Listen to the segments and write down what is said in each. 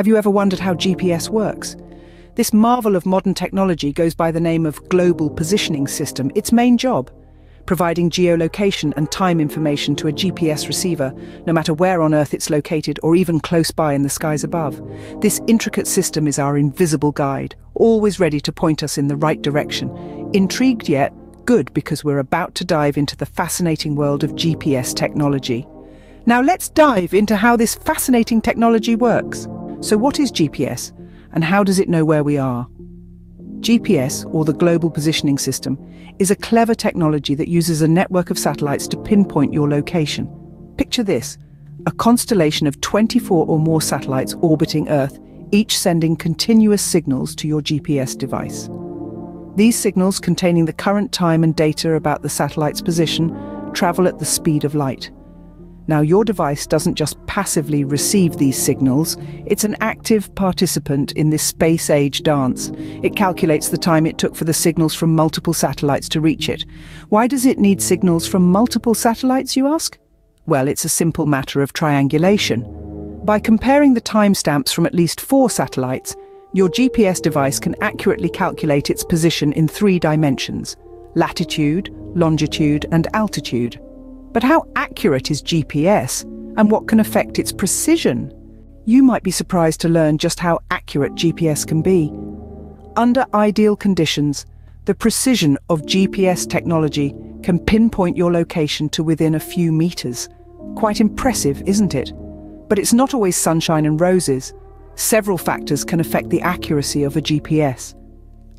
Have you ever wondered how GPS works? This marvel of modern technology goes by the name of Global Positioning System. Its main job, providing geolocation and time information to a GPS receiver, no matter where on Earth it's located or even close by in the skies above. This intricate system is our invisible guide, always ready to point us in the right direction. Intrigued yet? Good, because we're about to dive into the fascinating world of GPS technology. Now let's dive into how this fascinating technology works. So what is GPS, and how does it know where we are? GPS, or the Global Positioning System, is a clever technology that uses a network of satellites to pinpoint your location. Picture this: a constellation of 24 or more satellites orbiting Earth, each sending continuous signals to your GPS device. These signals, containing the current time and data about the satellite's position, travel at the speed of light. Now, your device doesn't just passively receive these signals, it's an active participant in this space-age dance. It calculates the time it took for the signals from multiple satellites to reach it. Why does it need signals from multiple satellites, you ask? Well, it's a simple matter of triangulation. By comparing the timestamps from at least 4 satellites, your GPS device can accurately calculate its position in 3 dimensions: latitude, longitude, and altitude. But how accurate is GPS, and what can affect its precision? You might be surprised to learn just how accurate GPS can be. Under ideal conditions, the precision of GPS technology can pinpoint your location to within a few meters. Quite impressive, isn't it? But it's not always sunshine and roses. Several factors can affect the accuracy of a GPS.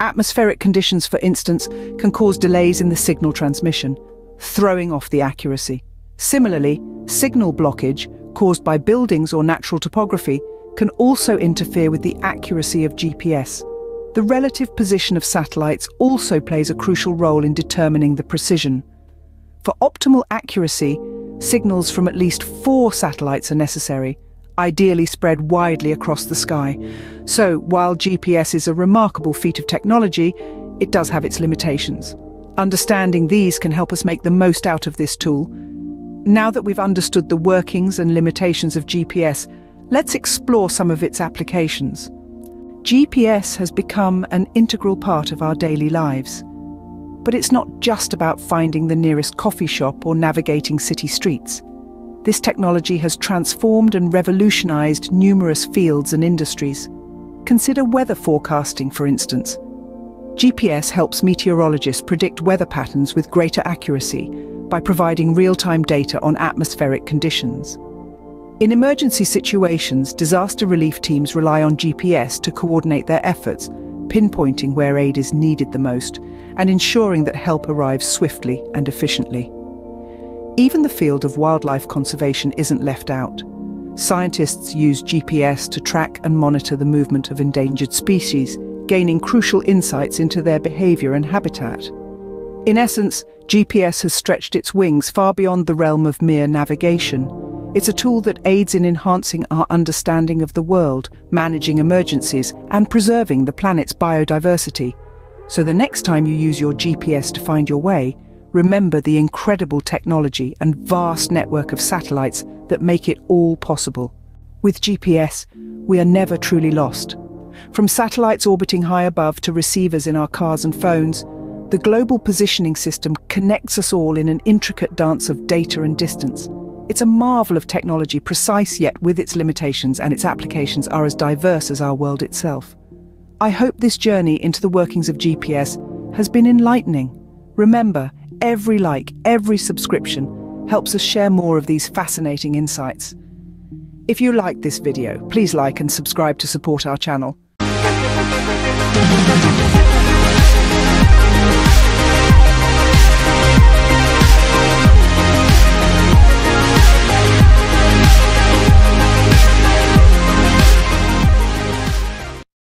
Atmospheric conditions, for instance, can cause delays in the signal transmission, throwing off the accuracy. Similarly, signal blockage caused by buildings or natural topography can also interfere with the accuracy of GPS. The relative position of satellites also plays a crucial role in determining the precision. For optimal accuracy, signals from at least 4 satellites are necessary, ideally spread widely across the sky. So, while GPS is a remarkable feat of technology, it does have its limitations. Understanding these can help us make the most out of this tool. Now that we've understood the workings and limitations of GPS, let's explore some of its applications. GPS has become an integral part of our daily lives. But it's not just about finding the nearest coffee shop or navigating city streets. This technology has transformed and revolutionized numerous fields and industries. Consider weather forecasting, for instance. GPS helps meteorologists predict weather patterns with greater accuracy by providing real-time data on atmospheric conditions. In emergency situations, disaster relief teams rely on GPS to coordinate their efforts, pinpointing where aid is needed the most, and ensuring that help arrives swiftly and efficiently. Even the field of wildlife conservation isn't left out. Scientists use GPS to track and monitor the movement of endangered species, gaining crucial insights into their behavior and habitat. In essence, GPS has stretched its wings far beyond the realm of mere navigation. It's a tool that aids in enhancing our understanding of the world, managing emergencies, and preserving the planet's biodiversity. So the next time you use your GPS to find your way, remember the incredible technology and vast network of satellites that make it all possible. With GPS, we are never truly lost. From satellites orbiting high above to receivers in our cars and phones, the Global Positioning System connects us all in an intricate dance of data and distance. It's a marvel of technology, precise yet with its limitations, and its applications are as diverse as our world itself. I hope this journey into the workings of GPS has been enlightening. Remember, every like, every subscription helps us share more of these fascinating insights. If you liked this video, please like and subscribe to support our channel.